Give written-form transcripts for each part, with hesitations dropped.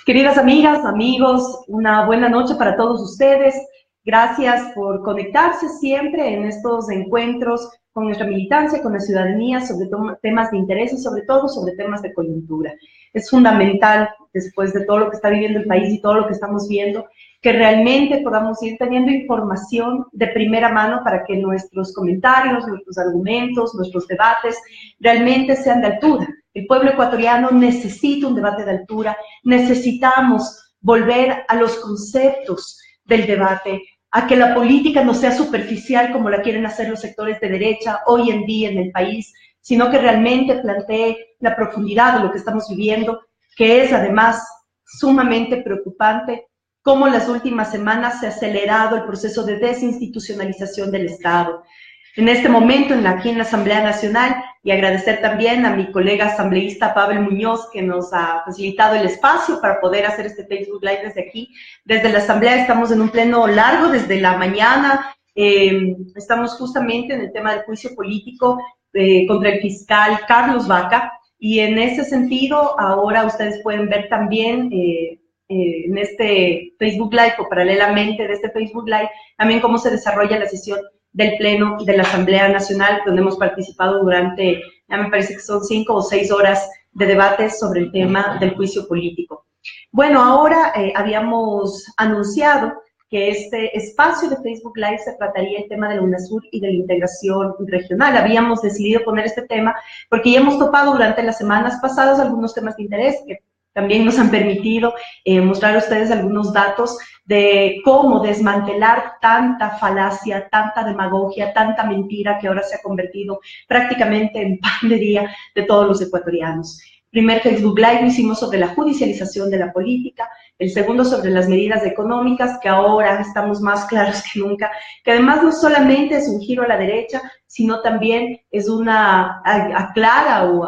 Queridas amigas, amigos, una buena noche para todos ustedes. Gracias por conectarse siempre en estos encuentros con nuestra militancia, con la ciudadanía, sobre temas de interés y sobre todo sobre temas de coyuntura. Es fundamental, después de todo lo que está viviendo el país y todo lo que estamos viendo, que realmente podamos ir teniendo información de primera mano para que nuestros comentarios, nuestros argumentos, nuestros debates realmente sean de altura. El pueblo ecuatoriano necesita un debate de altura, necesitamos volver a los conceptos del debate, a que la política no sea superficial como la quieren hacer los sectores de derecha hoy en día en el país, sino que realmente plantee la profundidad de lo que estamos viviendo, que es además sumamente preocupante, cómo las últimas semanas se ha acelerado el proceso de desinstitucionalización del Estado. En este momento, aquí en la Asamblea Nacional, y agradecer también a mi colega asambleísta Pavel Muñoz, que nos ha facilitado el espacio para poder hacer este Facebook Live desde aquí. Desde la Asamblea estamos en un pleno largo, desde la mañana, estamos justamente en el tema del juicio político contra el fiscal Carlos Vaca, y en ese sentido, ahora ustedes pueden ver también en este Facebook Live, o paralelamente de este Facebook Live, también cómo se desarrolla la sesión del Pleno de la Asamblea Nacional, donde hemos participado durante, ya me parece que son 5 o 6 horas de debate sobre el tema del juicio político. Bueno, ahora habíamos anunciado que este espacio de Facebook Live se trataría el tema de la UNASUR y de la integración regional. Habíamos decidido poner este tema porque ya hemos topado durante las semanas pasadas algunos temas de interés que también nos han permitido mostrar a ustedes algunos datos de cómo desmantelar tanta falacia, tanta demagogia, tanta mentira que ahora se ha convertido prácticamente en pan de día de todos los ecuatorianos. El primer Facebook Live lo hicimos sobre la judicialización de la política, el segundo sobre las medidas económicas, que ahora estamos más claros que nunca, que además no solamente es un giro a la derecha, sino también es una aclara o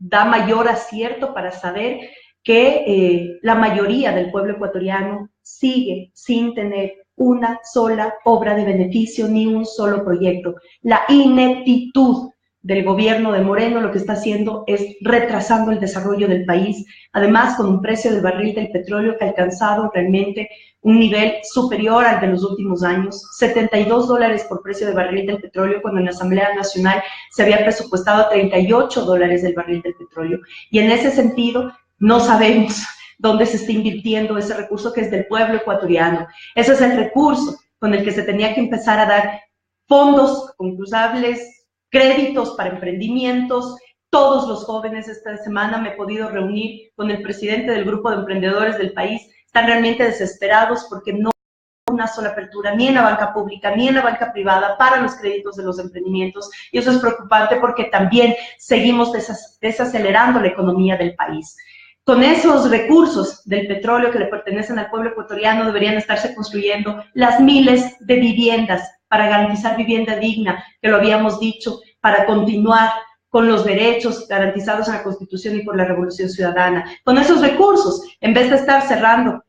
da mayor acierto para saber que la mayoría del pueblo ecuatoriano sigue sin tener una sola obra de beneficio ni un solo proyecto. La ineptitud del gobierno de Moreno lo que está haciendo es retrasando el desarrollo del país, además con un precio del barril del petróleo que ha alcanzado realmente un nivel superior al de los últimos años, $72 por precio de barril del petróleo, cuando en la Asamblea Nacional se había presupuestado $38 del barril del petróleo. Y en ese sentido, no sabemos dónde se está invirtiendo ese recurso que es del pueblo ecuatoriano. Ese es el recurso con el que se tenía que empezar a dar fondos concursables, créditos para emprendimientos. Todos los jóvenes esta semana me he podido reunir con el presidente del grupo de emprendedores del país. Están realmente desesperados porque no hay una sola apertura ni en la banca pública ni en la banca privada para los créditos de los emprendimientos, y eso es preocupante porque también seguimos desacelerando la economía del país. Con esos recursos del petróleo que le pertenecen al pueblo ecuatoriano deberían estarse construyendo las miles de viviendas para garantizar vivienda digna, que lo habíamos dicho, para continuar con los derechos garantizados en la Constitución y por la Revolución Ciudadana. Con esos recursos, en vez de estar cerrando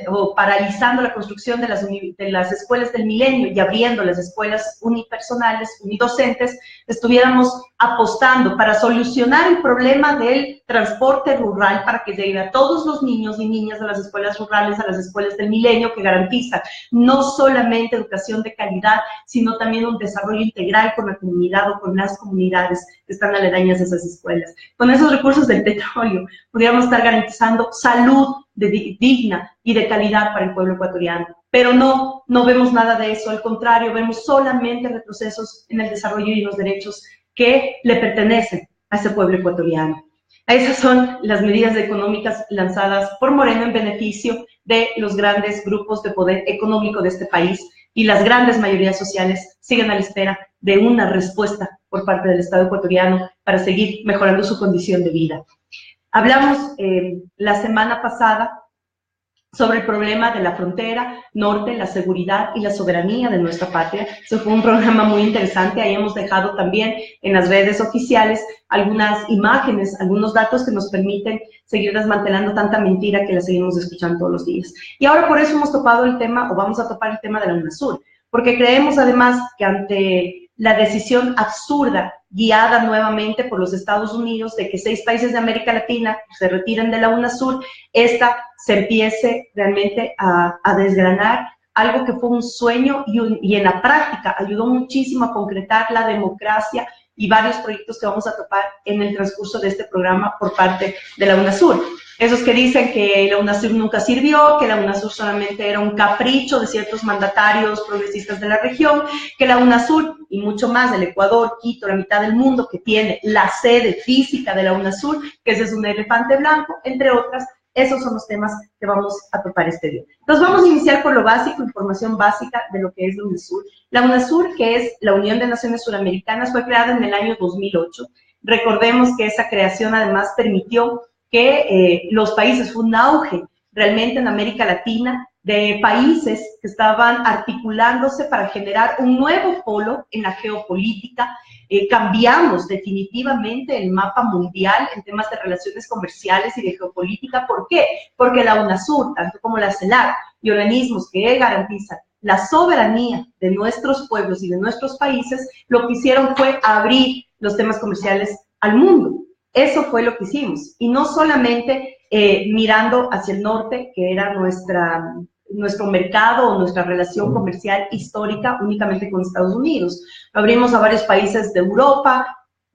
o paralizando la construcción de las escuelas del milenio y abriendo las escuelas unipersonales, unidocentes, estuviéramos apostando para solucionar el problema del transporte rural, para que llegue a todos los niños y niñas a las escuelas rurales, a las escuelas del milenio, que garantizan no solamente educación de calidad, sino también un desarrollo integral con la comunidad o con las comunidades que están aledañas a esas escuelas. Con esos recursos del petróleo pudiéramos estar garantizando salud digna y de calidad para el pueblo ecuatoriano. Pero no vemos nada de eso, al contrario, vemos solamente retrocesos en el desarrollo y los derechos que le pertenecen a ese pueblo ecuatoriano. Esas son las medidas económicas lanzadas por Moreno en beneficio de los grandes grupos de poder económico de este país, y las grandes mayorías sociales siguen a la espera de una respuesta por parte del Estado ecuatoriano para seguir mejorando su condición de vida. Hablamos la semana pasada sobre el problema de la frontera norte, la seguridad y la soberanía de nuestra patria. Eso fue un programa muy interesante. Ahí hemos dejado también en las redes oficiales algunas imágenes, algunos datos que nos permiten seguir desmantelando tanta mentira que la seguimos escuchando todos los días. Y ahora por eso hemos topado el tema, o vamos a topar el tema de la UNASUR, porque creemos además que ante la decisión absurda guiada nuevamente por los Estados Unidos, de que 6 países de América Latina se retiren de la UNASUR, esta se empiece realmente a desgranar, algo que fue un sueño y en la práctica ayudó muchísimo a concretar la democracia y varios proyectos que vamos a topar en el transcurso de este programa por parte de la UNASUR. Esos que dicen que la UNASUR nunca sirvió, que la UNASUR solamente era un capricho de ciertos mandatarios progresistas de la región, que la UNASUR y mucho más, el Ecuador, Quito, la mitad del mundo que tiene la sede física de la UNASUR, que ese es un elefante blanco, entre otras. Esos son los temas que vamos a topar este día. Entonces vamos a iniciar por lo básico, información básica de lo que es la UNASUR. La UNASUR, que es la Unión de Naciones Suramericanas, fue creada en el año 2008. Recordemos que esa creación además permitió que los países, fue un auge realmente en América Latina de países que estaban articulándose para generar un nuevo polo en la geopolítica. Cambiamos definitivamente el mapa mundial en temas de relaciones comerciales y de geopolítica. ¿Por qué? Porque la UNASUR, tanto como la CELAC y organismos que garantizan la soberanía de nuestros pueblos y de nuestros países, lo que hicieron fue abrir los temas comerciales al mundo. Eso fue lo que hicimos. Y no solamente mirando hacia el norte, que era nuestro mercado o nuestra relación comercial histórica únicamente con Estados Unidos. Abrimos a varios países de Europa,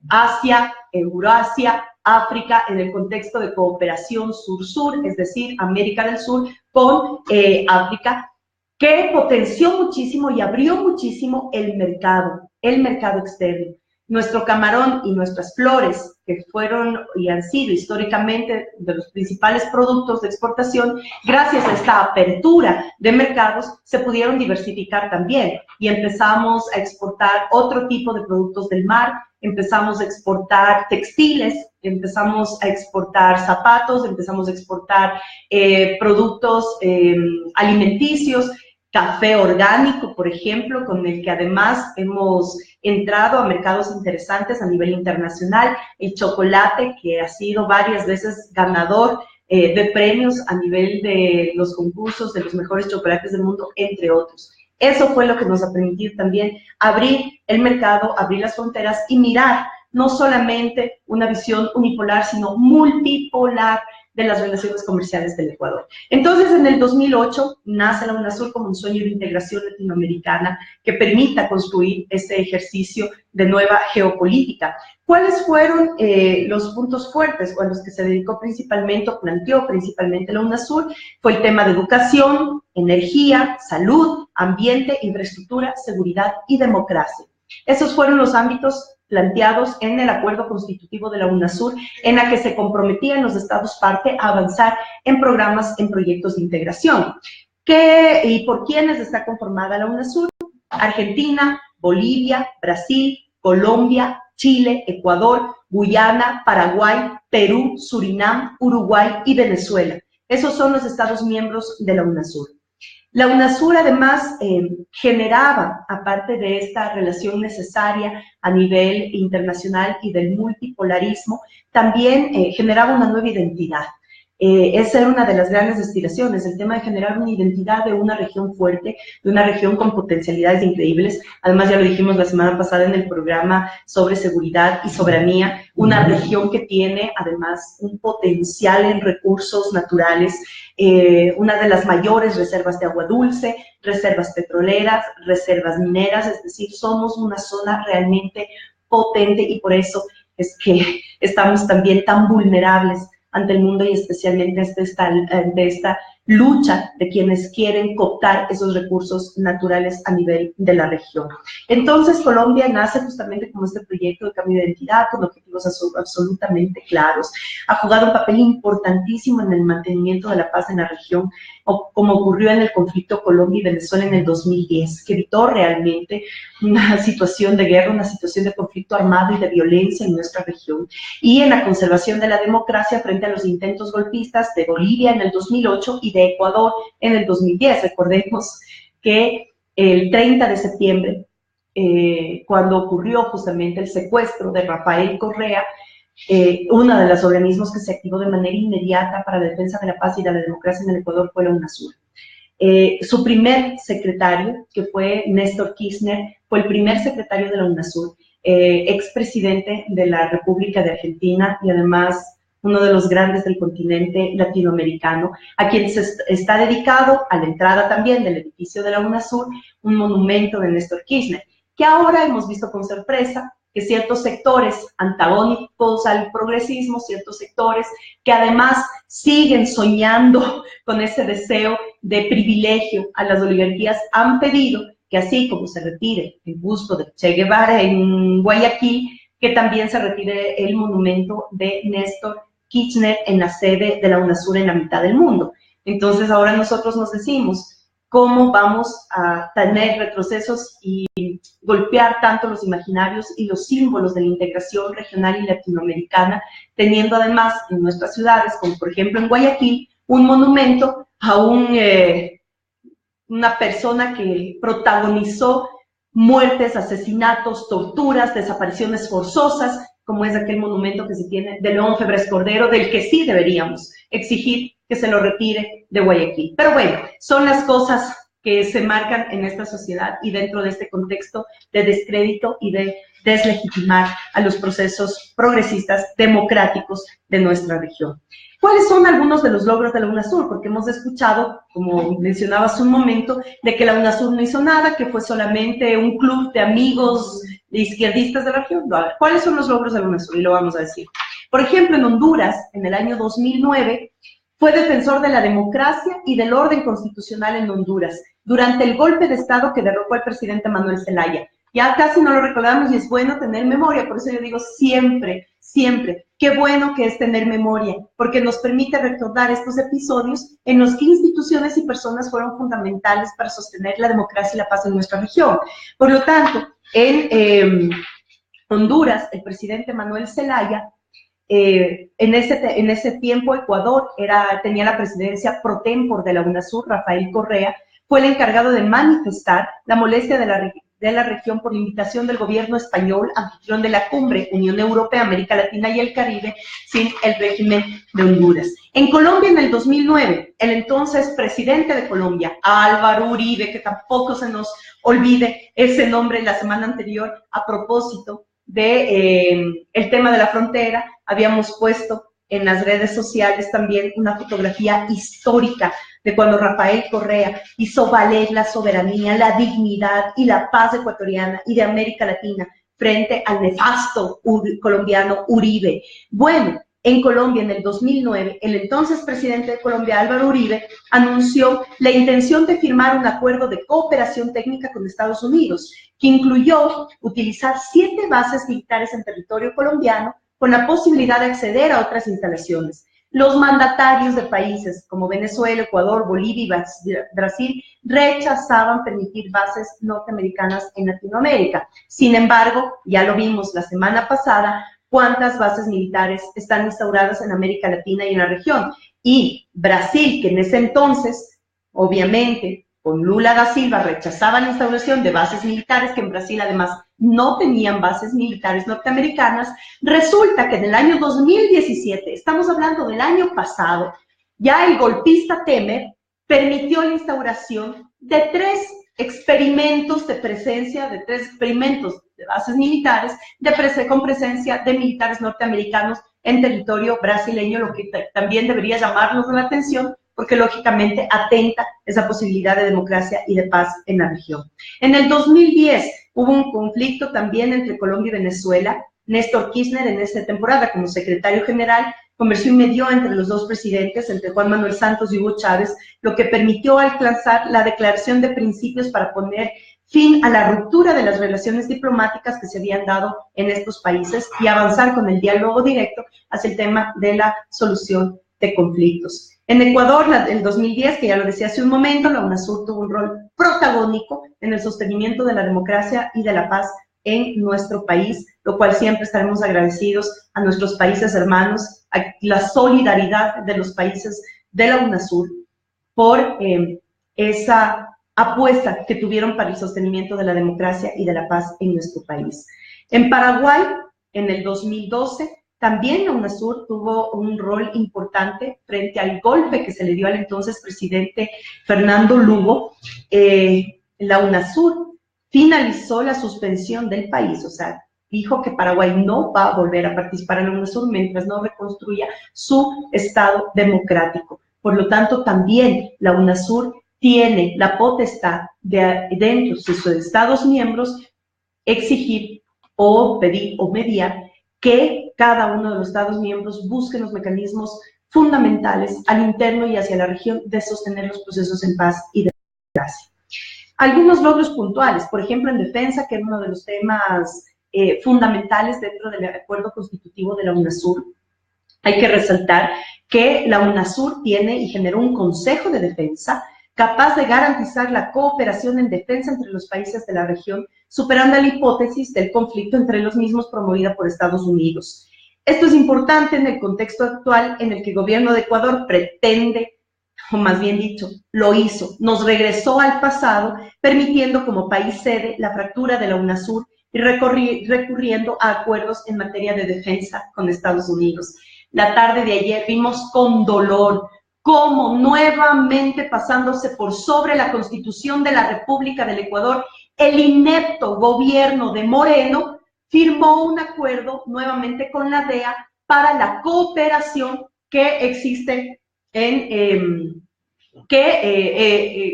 Asia, Eurasia, África, en el contexto de cooperación sur-sur, es decir, América del Sur con África, que potenció muchísimo y abrió muchísimo el mercado externo. Nuestro camarón y nuestras flores, que fueron y han sido históricamente de los principales productos de exportación, gracias a esta apertura de mercados, se pudieron diversificar también y empezamos a exportar otro tipo de productos del mar, empezamos a exportar textiles, empezamos a exportar zapatos, empezamos a exportar productos alimenticios, café orgánico, por ejemplo, con el que además hemos entrado a mercados interesantes a nivel internacional, el chocolate, que ha sido varias veces ganador de premios a nivel de los concursos de los mejores chocolates del mundo, entre otros. Eso fue lo que nos ha permitido también abrir el mercado, abrir las fronteras y mirar no solamente una visión unipolar, sino multipolar de las relaciones comerciales del Ecuador. Entonces, en el 2008 nace la UNASUR como un sueño de integración latinoamericana que permita construir este ejercicio de nueva geopolítica. ¿Cuáles fueron los puntos fuertes a los que se dedicó principalmente, o planteó principalmente la UNASUR? Fue el tema de educación, energía, salud, ambiente, infraestructura, seguridad y democracia. Esos fueron los ámbitos planteados en el acuerdo constitutivo de la UNASUR, en la que se comprometían los estados parte a avanzar en programas, en proyectos de integración. ¿Y por quiénes está conformada la UNASUR? Argentina, Bolivia, Brasil, Colombia, Chile, Ecuador, Guyana, Paraguay, Perú, Surinam, Uruguay y Venezuela. Esos son los estados miembros de la UNASUR. La UNASUR además generaba, aparte de esta relación necesaria a nivel internacional y del multipolarismo, también generaba una nueva identidad. Esa era una de las grandes aspiraciones, el tema de generar una identidad de una región fuerte, de una región con potencialidades increíbles. Además, ya lo dijimos la semana pasada en el programa sobre seguridad y soberanía, una región que tiene además un potencial en recursos naturales, una de las mayores reservas de agua dulce, reservas petroleras, reservas mineras, es decir, somos una zona realmente potente y por eso es que estamos también tan vulnerables ante el mundo y especialmente ante esta lucha de quienes quieren cooptar esos recursos naturales a nivel de la región. Entonces, Colombia nace justamente como este proyecto de cambio de identidad con objetivos absolutamente claros. Ha jugado un papel importantísimo en el mantenimiento de la paz en la región, como ocurrió en el conflicto Colombia y Venezuela en el 2010, que evitó realmente una situación de guerra, una situación de conflicto armado y de violencia en nuestra región, y en la conservación de la democracia frente a los intentos golpistas de Bolivia en el 2008 y de Ecuador en el 2010. Recordemos que el 30 de septiembre, cuando ocurrió justamente el secuestro de Rafael Correa, uno de los organismos que se activó de manera inmediata para la defensa de la paz y de la democracia en el Ecuador fue la UNASUR. Su primer secretario, que fue Néstor Kirchner, fue el primer secretario de la UNASUR. expresidente de la República de Argentina y además uno de los grandes del continente latinoamericano, a quien está dedicado a la entrada también del edificio de la UNASUR un monumento de Néstor Kirchner, que ahora hemos visto con sorpresa que ciertos sectores antagónicos al progresismo, ciertos sectores que además siguen soñando con ese deseo de privilegio a las oligarquías, han pedido que así como se retire el busto de Che Guevara en Guayaquil, que también se retire el monumento de Néstor Kirchner en la sede de la UNASUR en la mitad del mundo. Entonces ahora nosotros nos decimos cómo vamos a tener retrocesos y golpear tanto los imaginarios y los símbolos de la integración regional y latinoamericana, teniendo además en nuestras ciudades, como por ejemplo en Guayaquil, un monumento a una persona que protagonizó muertes, asesinatos, torturas, desapariciones forzosas, como es aquel monumento que se tiene de León Febres Cordero, del que sí deberíamos exigir que se lo retire de Guayaquil. Pero bueno, son las cosas que se marcan en esta sociedad y dentro de este contexto de descrédito y de deslegitimar a los procesos progresistas democráticos de nuestra región. ¿Cuáles son algunos de los logros de la UNASUR? Porque hemos escuchado, como mencionaba hace un momento, de que la UNASUR no hizo nada, que fue solamente un club de amigos de izquierdistas de la región. ¿Cuáles son los logros de la UNASUR? Y lo vamos a decir. Por ejemplo, en Honduras, en el año 2009, fue defensor de la democracia y del orden constitucional en Honduras, durante el golpe de Estado que derrocó al presidente Manuel Zelaya. Ya casi no lo recordamos y es bueno tener memoria, por eso yo digo siempre, siempre, qué bueno que es tener memoria, porque nos permite recordar estos episodios en los que instituciones y personas fueron fundamentales para sostener la democracia y la paz en nuestra región. Por lo tanto, en Honduras, el presidente Manuel Zelaya, en ese tiempo Ecuador tenía la presidencia pro tempore de la UNASUR, Rafael Correa, fue el encargado de manifestar la molestia de la región por la invitación del gobierno español, anfitrión de la cumbre Unión Europea, América Latina y el Caribe, sin el régimen de Honduras. En Colombia, en el 2009, el entonces presidente de Colombia, Álvaro Uribe, que tampoco se nos olvide ese nombre la semana anterior, a propósito de el tema de la frontera, habíamos puesto en las redes sociales también una fotografía histórica de cuando Rafael Correa hizo valer la soberanía, la dignidad y la paz ecuatoriana y de América Latina frente al nefasto colombiano Uribe. Bueno, en Colombia, en el 2009, el entonces presidente de Colombia, Álvaro Uribe, anunció la intención de firmar un acuerdo de cooperación técnica con Estados Unidos, que incluyó utilizar 7 bases militares en territorio colombiano con la posibilidad de acceder a otras instalaciones. Los mandatarios de países como Venezuela, Ecuador, Bolivia y Brasil rechazaban permitir bases norteamericanas en Latinoamérica. Sin embargo, ya lo vimos la semana pasada, cuántas bases militares están instauradas en América Latina y en la región. Y Brasil, que en ese entonces, obviamente, con Lula da Silva rechazaba la instauración de bases militares, que en Brasil además no tenían bases militares norteamericanas, resulta que en el año 2017, estamos hablando del año pasado, ya el golpista Temer permitió la instauración de 3 experimentos de presencia, de 3 experimentos de bases militares con presencia de militares norteamericanos en territorio brasileño, lo que también debería llamarnos la atención, porque lógicamente atenta esa posibilidad de democracia y de paz en la región. En el 2010 hubo un conflicto también entre Colombia y Venezuela. Néstor Kirchner en esa temporada como secretario general conversó y medió entre los dos presidentes, entre Juan Manuel Santos y Hugo Chávez, lo que permitió alcanzar la declaración de principios para poner fin a la ruptura de las relaciones diplomáticas que se habían dado en estos países y avanzar con el diálogo directo hacia el tema de la solución de conflictos. En Ecuador, en 2010, que ya lo decía hace un momento, la UNASUR tuvo un rol protagónico en el sostenimiento de la democracia y de la paz en nuestro país, lo cual siempre estaremos agradecidos a nuestros países hermanos, a la solidaridad de los países de la UNASUR por esa apuesta que tuvieron para el sostenimiento de la democracia y de la paz en nuestro país. En Paraguay, en el 2012, también la UNASUR tuvo un rol importante frente al golpe que se le dio al entonces presidente Fernando Lugo. La UNASUR finalizó la suspensión del país, o sea, dijo que Paraguay no va a volver a participar en la UNASUR mientras no reconstruya su Estado democrático. Por lo tanto, también la UNASUR tiene la potestad de, dentro de sus Estados miembros, exigir o pedir o mediar que cada uno de los Estados miembros busque los mecanismos fundamentales al interno y hacia la región de sostener los procesos en paz y democracia. Algunos logros puntuales, por ejemplo, en defensa, que es uno de los temas fundamentales dentro del acuerdo constitutivo de la UNASUR. Hay que resaltar que la UNASUR tiene y generó un consejo de defensa capaz de garantizar la cooperación en defensa entre los países de la región, superando la hipótesis del conflicto entre los mismos promovida por Estados Unidos. Esto es importante en el contexto actual en el que el gobierno de Ecuador pretende, o más bien dicho, lo hizo, nos regresó al pasado, permitiendo como país sede la fractura de la UNASUR y recurriendo a acuerdos en materia de defensa con Estados Unidos. La tarde de ayer vimos con dolor cómo nuevamente pasándose por sobre la Constitución de la República del Ecuador, el inepto gobierno de Moreno firmó un acuerdo nuevamente con la DEA para la cooperación que existe en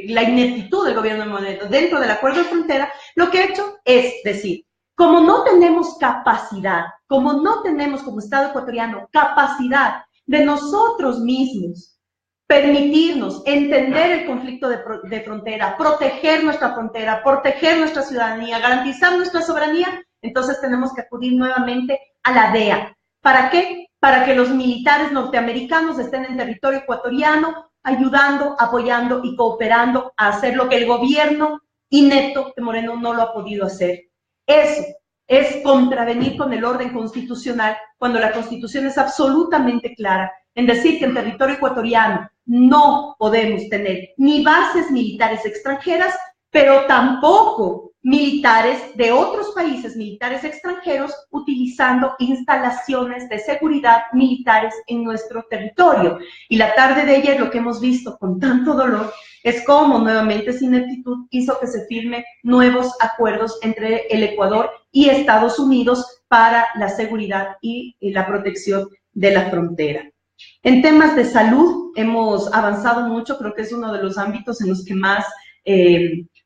la ineptitud del gobierno de Moreno dentro del acuerdo de frontera. Lo que ha hecho es decir, como no tenemos capacidad, como no tenemos como Estado ecuatoriano capacidad de nosotros mismos permitirnos entender el conflicto de frontera, proteger nuestra frontera, proteger nuestra ciudadanía, garantizar nuestra soberanía, entonces tenemos que acudir nuevamente a la DEA. ¿Para qué? Para que los militares norteamericanos estén en territorio ecuatoriano, ayudando, apoyando y cooperando a hacer lo que el gobierno inepto de Moreno no lo ha podido hacer. Eso es contravenir con el orden constitucional cuando la Constitución es absolutamente clara en decir que en territorio ecuatoriano no podemos tener ni bases militares extranjeras, pero tampoco militares de otros países, militares extranjeros, utilizando instalaciones de seguridad militares en nuestro territorio. Y la tarde de ayer lo que hemos visto con tanto dolor es cómo nuevamente esa ineptitud hizo que se firmen nuevos acuerdos entre el Ecuador y Estados Unidos para la seguridad y la protección de la frontera. En temas de salud hemos avanzado mucho, creo que es uno de los ámbitos en los que más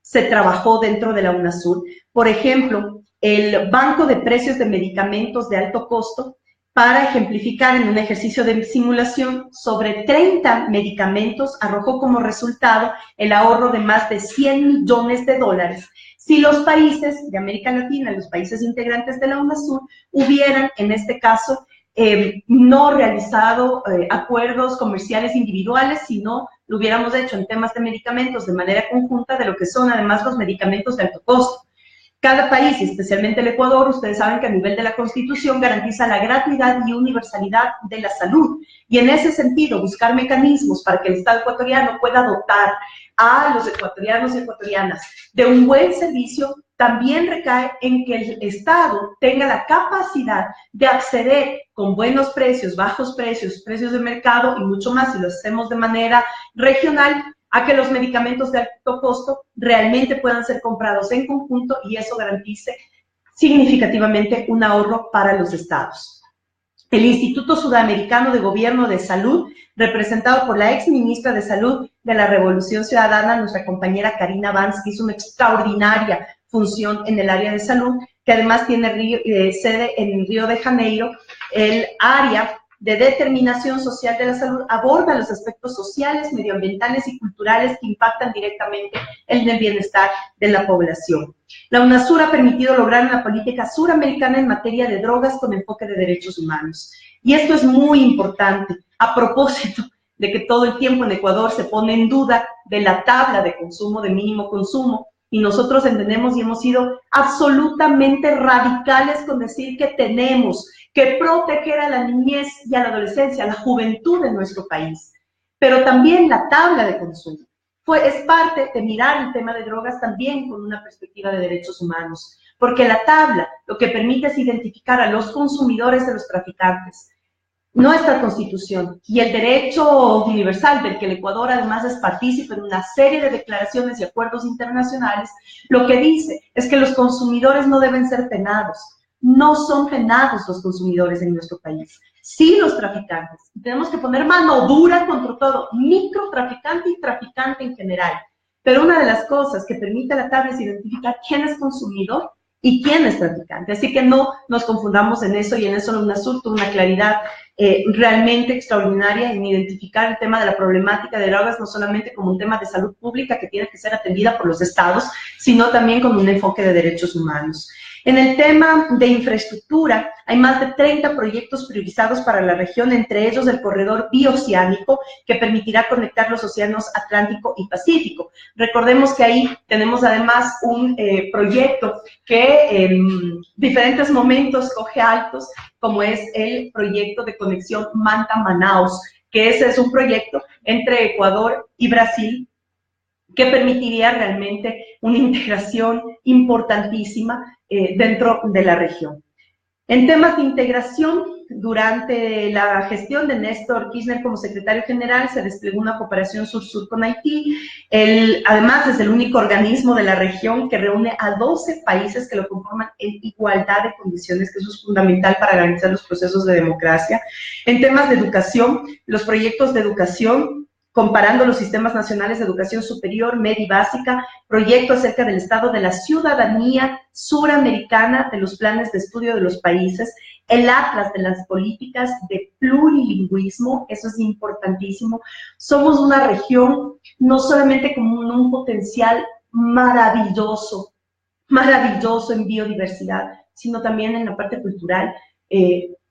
se trabajó dentro de la UNASUR. Por ejemplo, el Banco de Precios de Medicamentos de Alto Costo, para ejemplificar en un ejercicio de simulación, sobre 30 medicamentos arrojó como resultado el ahorro de más de 100 millones de dólares. Si los países de América Latina, los países integrantes de la UNASUR, hubieran, en este caso, no realizado acuerdos comerciales individuales, sino lo hubiéramos hecho en temas de medicamentos de manera conjunta de lo que son además los medicamentos de alto costo. Cada país, y especialmente el Ecuador, ustedes saben que a nivel de la Constitución garantiza la gratuidad y universalidad de la salud. Y en ese sentido, buscar mecanismos para que el Estado ecuatoriano pueda dotar a los ecuatorianos y ecuatorianas de un buen servicio, también recae en que el Estado tenga la capacidad de acceder con buenos precios, bajos precios, precios de mercado y mucho más, si lo hacemos de manera regional, a que los medicamentos de alto costo realmente puedan ser comprados en conjunto y eso garantice significativamente un ahorro para los estados. El Instituto Sudamericano de Gobierno de Salud, representado por la ex ministra de Salud de la Revolución Ciudadana, nuestra compañera Karina Vance, que hizo una extraordinaria función en el área de salud, que además tiene sede en Río de Janeiro. El área de determinación social de la salud aborda los aspectos sociales, medioambientales y culturales que impactan directamente en el bienestar de la población. La UNASUR ha permitido lograr una política suramericana en materia de drogas con enfoque de derechos humanos. Y esto es muy importante a propósito de que todo el tiempo en Ecuador se pone en duda de la tabla de consumo, de mínimo consumo, y nosotros entendemos y hemos sido absolutamente radicales con decir que tenemos que proteger a la niñez y a la adolescencia, a la juventud de nuestro país. Pero también la tabla de consumo es parte de mirar el tema de drogas también con una perspectiva de derechos humanos, porque la tabla lo que permite es identificar a los consumidores de los traficantes. Nuestra Constitución y el derecho universal del que el Ecuador además es partícipe en una serie de declaraciones y acuerdos internacionales, lo que dice es que los consumidores no deben ser penados. no son penados los consumidores en nuestro país, sí los traficantes. Tenemos que poner mano dura contra todo, microtraficante y traficante en general. Pero una de las cosas que permite la tabla es identificar quién es consumidor y quién es traficante. Así que no nos confundamos en eso, y en eso la UNASUR tuvo una claridad realmente extraordinaria en identificar el tema de la problemática de drogas, no solamente como un tema de salud pública que tiene que ser atendida por los estados, sino también con un enfoque de derechos humanos. En el tema de infraestructura, hay más de 30 proyectos priorizados para la región, entre ellos el corredor bioceánico, que permitirá conectar los océanos Atlántico y Pacífico. Recordemos que ahí tenemos además un proyecto que en diferentes momentos coge altos, como es el proyecto de conexión Manta-Manaos, que ese es un proyecto entre Ecuador y Brasil, que permitiría realmente una integración importantísima dentro de la región. En temas de integración, durante la gestión de Néstor Kirchner como secretario general, se desplegó una cooperación sur-sur con Haití. Además, es el único organismo de la región que reúne a 12 países que lo conforman en igualdad de condiciones, que eso es fundamental para garantizar los procesos de democracia. En temas de educación, los proyectos de educación, comparando los sistemas nacionales de educación superior, media y básica, proyecto acerca del estado de la ciudadanía suramericana, de los planes de estudio de los países, el atlas de las políticas de plurilingüismo, eso es importantísimo. Somos una región no solamente con un potencial maravilloso en biodiversidad, sino también en la parte cultural,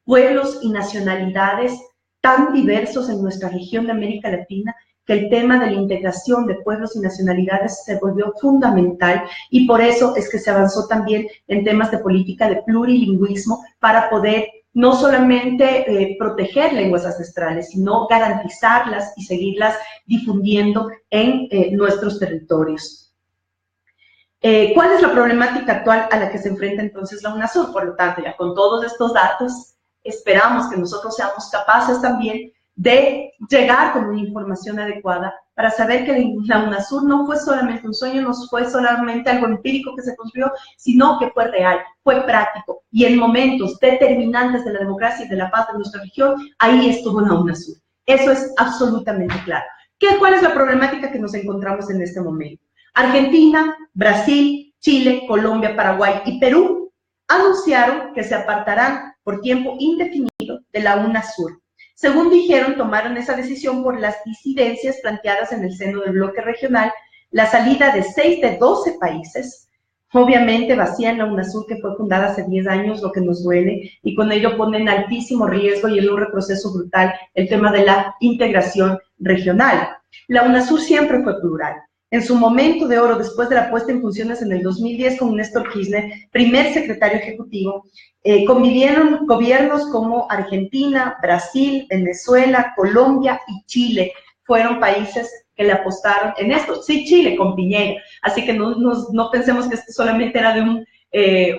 pueblos y nacionalidades tan diversos en nuestra región de América Latina, que el tema de la integración de pueblos y nacionalidades se volvió fundamental, y por eso es que se avanzó también en temas de política de plurilingüismo para poder no solamente proteger lenguas ancestrales, sino garantizarlas y seguirlas difundiendo en nuestros territorios. ¿Cuál es la problemática actual a la que se enfrenta entonces la UNASUR? Por lo tanto, ya con todos estos datos, esperamos que nosotros seamos capaces también de llegar con una información adecuada para saber que la UNASUR no fue solamente un sueño, no fue solamente algo empírico que se construyó, sino que fue real, fue práctico, y en momentos determinantes de la democracia y de la paz de nuestra región, ahí estuvo la UNASUR. Eso es absolutamente claro. ¿Cuál es la problemática que nos encontramos en este momento? Argentina, Brasil, Chile, Colombia, Paraguay y Perú anunciaron que se apartarán por tiempo indefinido de la UNASUR. Según dijeron, tomaron esa decisión por las disidencias planteadas en el seno del bloque regional, la salida de 6 de 12 países, obviamente vacían la UNASUR, que fue fundada hace 10 años, lo que nos duele, y con ello pone en altísimo riesgo y en un retroceso brutal el tema de la integración regional. La UNASUR siempre fue plural. En su momento de oro, después de la puesta en funciones en el 2010 con Néstor Kirchner, primer secretario ejecutivo, convivieron gobiernos como Argentina, Brasil, Venezuela, Colombia y Chile. Fueron países que le apostaron en esto. Sí, Chile con Piñera. Así que no pensemos que esto solamente era de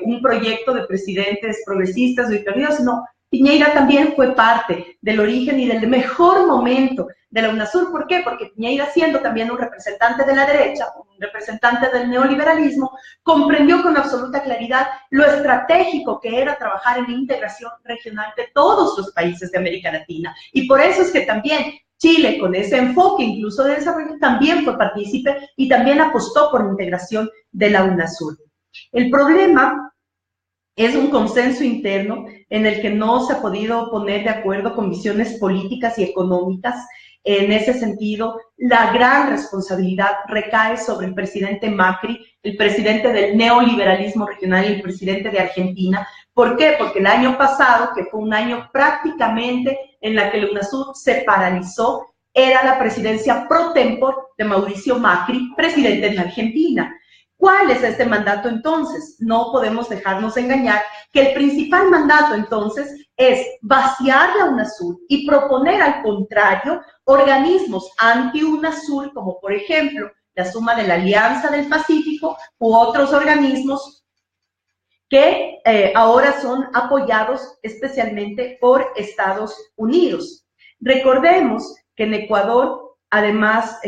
un proyecto de presidentes progresistas o izquierdos, no. Piñera también fue parte del origen y del mejor momento de la UNASUR. ¿Por qué? Porque Piñera, siendo también un representante de la derecha, un representante del neoliberalismo, comprendió con absoluta claridad lo estratégico que era trabajar en la integración regional de todos los países de América Latina. Y por eso es que también Chile, con ese enfoque incluso de desarrollo, también fue partícipe y también apostó por la integración de la UNASUR. El problema es un consenso interno en el que no se ha podido poner de acuerdo con visiones políticas y económicas. En ese sentido, la gran responsabilidad recae sobre el presidente Macri, el presidente del neoliberalismo regional y el presidente de Argentina. ¿Por qué? Porque el año pasado, que fue un año prácticamente en la que la UNASUR se paralizó, era la presidencia pro tempore de Mauricio Macri, presidente de Argentina. ¿Cuál es este mandato entonces? No podemos dejarnos engañar que el principal mandato entonces es vaciar la UNASUR y proponer al contrario organismos anti-UNASUR, como por ejemplo la suma de la Alianza del Pacífico u otros organismos que ahora son apoyados especialmente por Estados Unidos. Recordemos que en Ecuador, además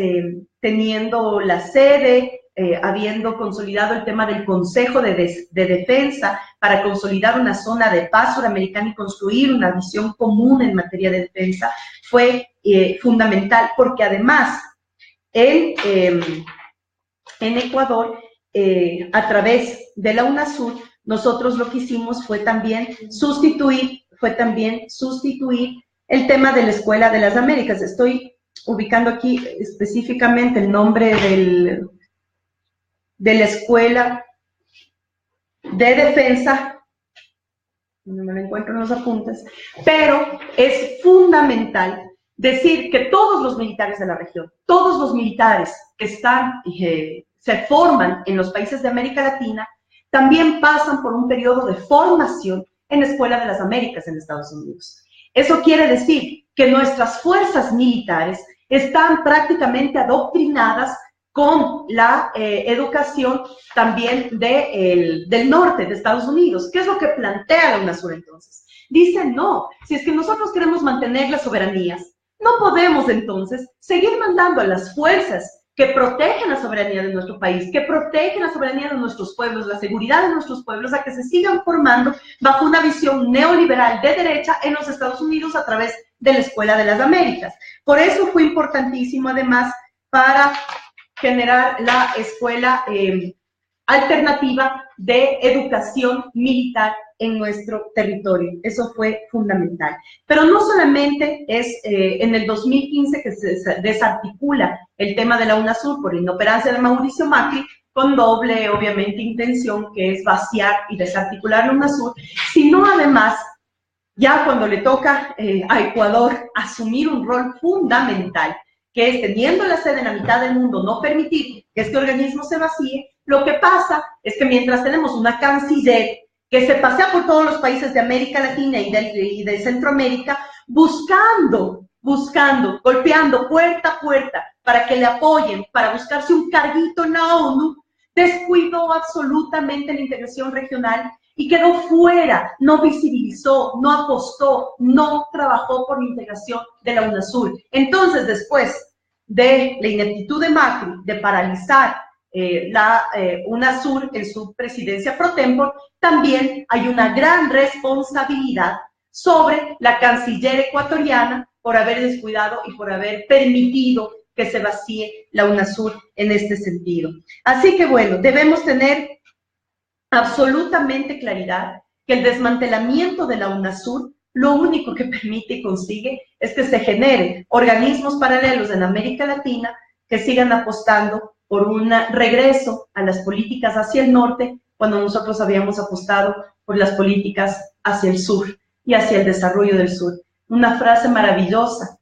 teniendo la sede habiendo consolidado el tema del Consejo de Defensa para consolidar una zona de paz suramericana y construir una visión común en materia de defensa, fue fundamental, porque además en Ecuador, a través de la UNASUR, nosotros lo que hicimos fue también sustituir el tema de la Escuela de las Américas. Estoy ubicando aquí específicamente el nombre de la Escuela de Defensa, no me lo encuentro en los apuntes, pero es fundamental decir que todos los militares de la región, todos los militares que están, se forman en los países de América Latina, también pasan por un periodo de formación en la Escuela de las Américas en Estados Unidos. Eso quiere decir que nuestras fuerzas militares están prácticamente adoctrinadas con la educación también del norte de Estados Unidos. ¿Qué es lo que plantea la UNASUR entonces? Dice, no, si es que nosotros queremos mantener las soberanías, no podemos entonces seguir mandando a las fuerzas que protegen la soberanía de nuestro país, que protegen la soberanía de nuestros pueblos, la seguridad de nuestros pueblos, a que se sigan formando bajo una visión neoliberal de derecha en los Estados Unidos a través de la Escuela de las Américas. Por eso fue importantísimo, además, para generar la escuela alternativa de educación militar en nuestro territorio. Eso fue fundamental. Pero no solamente es en el 2015 que se desarticula el tema de la UNASUR por inoperancia de Mauricio Macri, con doble, obviamente, intención, que es vaciar y desarticular la UNASUR, sino además, ya cuando le toca a Ecuador asumir un rol fundamental, que es, teniendo la sede en la mitad del mundo, no permitir que este organismo se vacíe. Lo que pasa es que mientras tenemos una canciller que se pasea por todos los países de América Latina y de Centroamérica, buscando, golpeando puerta a puerta para que le apoyen, para buscarse un carguito en la ONU, descuidó absolutamente la integración regional y quedó fuera, no visibilizó, no apostó, no trabajó por la integración de la UNASUR. Entonces, después de la ineptitud de Macri de paralizar la UNASUR en su presidencia pro tempore, también hay una gran responsabilidad sobre la canciller ecuatoriana por haber descuidado y por haber permitido que se vacíe la UNASUR en este sentido. Así que bueno, debemos tener absolutamente claridad que el desmantelamiento de la UNASUR lo único que permite y consigue es que se generen organismos paralelos en América Latina que sigan apostando por un regreso a las políticas hacia el norte, cuando nosotros habíamos apostado por las políticas hacia el sur y hacia el desarrollo del sur. Una frase maravillosa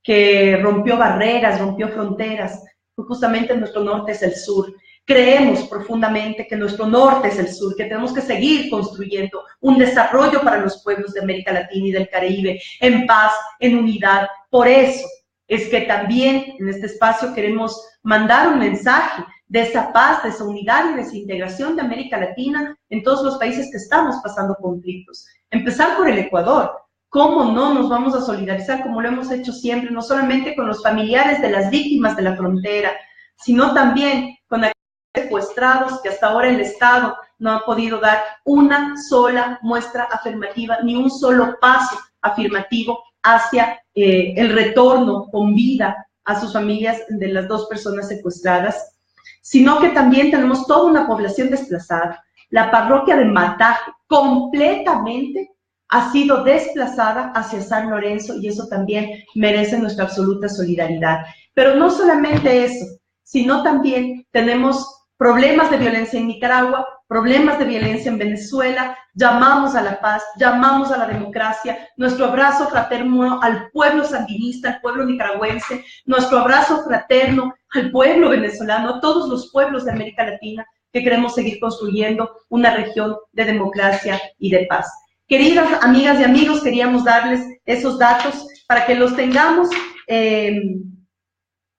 que rompió barreras, rompió fronteras, pues justamente nuestro norte es el sur. Creemos profundamente que nuestro norte es el sur, que tenemos que seguir construyendo un desarrollo para los pueblos de América Latina y del Caribe, en paz, en unidad. Por eso es que también en este espacio queremos mandar un mensaje de esa paz, de esa unidad y de esa integración de América Latina en todos los países que estamos pasando conflictos. Empezar por el Ecuador. ¿Cómo no nos vamos a solidarizar como lo hemos hecho siempre, no solamente con los familiares de las víctimas de la frontera, sino también con aquellos secuestrados que hasta ahora el Estado no ha podido dar una sola muestra afirmativa, ni un solo paso afirmativo hacia el retorno con vida a sus familias de las dos personas secuestradas, sino que también tenemos toda una población desplazada. La parroquia de Mataje completamente ha sido desplazada hacia San Lorenzo y eso también merece nuestra absoluta solidaridad. Pero no solamente eso, sino también tenemos problemas de violencia en Nicaragua, problemas de violencia en Venezuela. Llamamos a la paz, llamamos a la democracia, nuestro abrazo fraterno al pueblo sandinista, al pueblo nicaragüense, nuestro abrazo fraterno al pueblo venezolano, a todos los pueblos de América Latina que queremos seguir construyendo una región de democracia y de paz. Queridas amigas y amigos, queríamos darles esos datos para que los tengamos.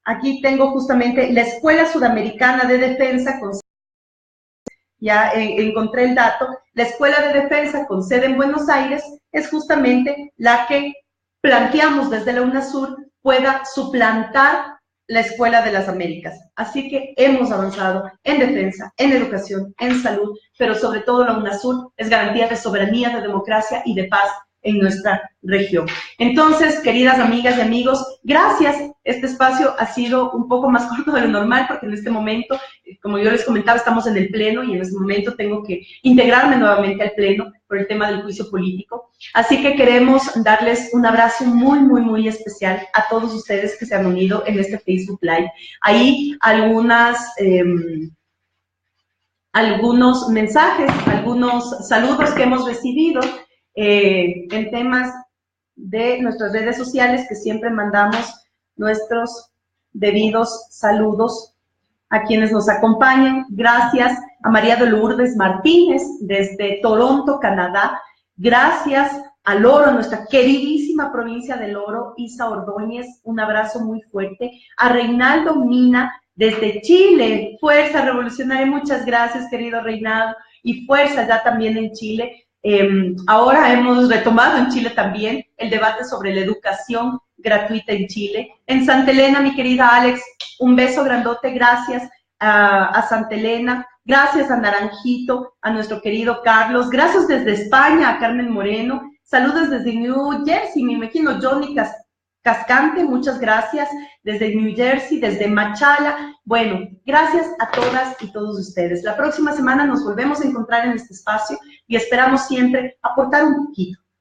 Aquí tengo justamente la Escuela Sudamericana de Defensa, ya encontré el dato. La Escuela de Defensa con sede en Buenos Aires es justamente la que planteamos desde la UNASUR pueda suplantar la Escuela de las Américas. Así que hemos avanzado en defensa, en educación, en salud, pero sobre todo la UNASUR es garantía de soberanía, de democracia y de paz en nuestra región. Entonces, queridas amigas y amigos, gracias. Este espacio ha sido un poco más corto de lo normal porque en este momento, como yo les comentaba, estamos en el Pleno y en este momento tengo que integrarme nuevamente al Pleno por el tema del juicio político. Así que queremos darles un abrazo muy, muy, muy especial a todos ustedes que se han unido en este Facebook Live. Ahí algunos mensajes, algunos saludos que hemos recibido en temas de nuestras redes sociales, que siempre mandamos nuestros debidos saludos a quienes nos acompañan. Gracias a María de Lourdes Martínez desde Toronto, Canadá. Gracias a Loro, nuestra queridísima provincia de Loro, Isa Ordóñez, un abrazo muy fuerte. A Reinaldo Mina desde Chile, Fuerza Revolucionaria, muchas gracias, querido Reinaldo, y fuerza ya también en Chile. Ahora hemos retomado en Chile también el debate sobre la educación gratuita en Chile. En Santa Elena, mi querida Alex, un beso grandote, gracias a Santa Elena, gracias a Naranjito, a nuestro querido Carlos, gracias desde España a Carmen Moreno, saludos desde New Jersey, me imagino Johnny Cascante, muchas gracias, desde New Jersey, desde Machala. Bueno, gracias a todas y todos ustedes. La próxima semana nos volvemos a encontrar en este espacio y esperamos siempre aportar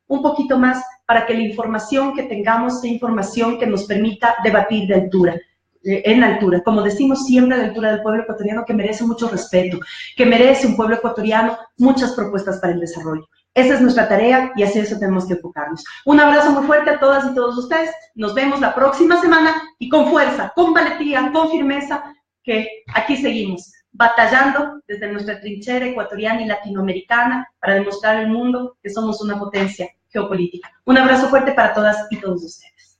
un poquito más para que la información que tengamos sea información que nos permita debatir de altura, en altura, como decimos siempre, a la altura del pueblo ecuatoriano, que merece mucho respeto, que merece un pueblo ecuatoriano muchas propuestas para el desarrollo. Esa es nuestra tarea y así eso tenemos que enfocarnos. Un abrazo muy fuerte a todas y todos ustedes. Nos vemos la próxima semana y con fuerza, con valentía, con firmeza, que aquí seguimos, batallando desde nuestra trinchera ecuatoriana y latinoamericana para demostrar al mundo que somos una potencia geopolítica. Un abrazo fuerte para todas y todos ustedes.